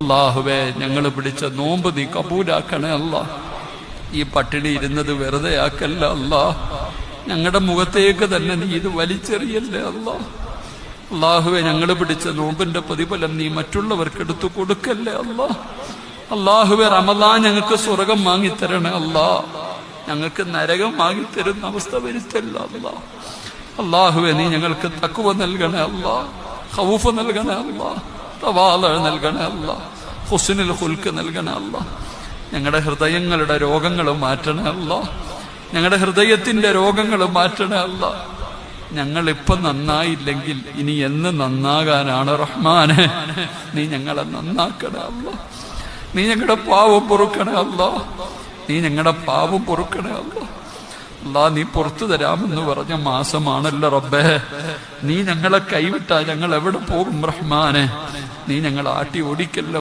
അല്ലാഹുവേ, ഞങ്ങൾ പിടിച്ച നോമ്പ് നീ കബൂലാക്കണേ അല്ലാ. ഈ പട്ടിണി ഇരുന്നത് വെറുതെ ആക്കല്ല അല്ലാ. ഞങ്ങളുടെ മുഖത്തേക്ക് തന്നെ നീ ഇത് വലിച്ചെറിയല്ലേ അല്ലാ. അല്ലാഹുവേ, ഞങ്ങൾ പിടിച്ച നോമ്പിന്റെ പ്രതിഫലം നീ മറ്റുള്ളവർക്ക് എടുത്തു കൊടുക്കല്ലേ അല്ലാ. അല്ലാഹുവേ, റമദാൻ ഞങ്ങൾക്ക് സ്വർഗം വാങ്ങിത്തരണേ അല്ലാ. ഞങ്ങൾക്ക് നരകം വാങ്ങിത്തരുന്ന അവസ്ഥ വരുത്തല്ല അല്ലാ. അല്ലാഹുവേ, നീ ഞങ്ങൾക്ക് തഖ്വ നൽകണേ അല്ലാ, ഖൗഫ് നൽകണേ അല്ലാ, തവാള നൽകണേ അല്ലാ, ഹുസ്നുൽ ഖുൽഖ് നൽകണേ അല്ലാ. ഞങ്ങളുടെ ഹൃദയങ്ങളുടെ രോഗങ്ങൾ മാറ്റണേ അല്ലാ. ഞങ്ങളുടെ ഹൃദയത്തിന്റെ രോഗങ്ങൾ മാറ്റണേ അല്ലാ. ഞങ്ങളിപ്പം നന്നായില്ലെങ്കിൽ ഇനി എന്ന് നന്നാകാനാണ് റഹ്മാനെ? നീ ഞങ്ങളെ നന്നാക്കണേ അല്ലാ. നീ ഞങ്ങളുടെ പാവം പൊറുക്കണേ അല്ലാ. നീ ഞങ്ങളുടെ പാവം പൊറുക്കണേ അല്ലാ. അല്ലാ, നീ പുറത്തു തരാമെന്ന് പറഞ്ഞ മാസമാണല്ലോ റബ്ബേ. നീ ഞങ്ങളെ കൈവിട്ടാ ഞങ്ങൾ എവിടെ പോകും റഹ്മാനെ? നീ ഞങ്ങളെ ആട്ടി ഓടിക്കല്ലോ.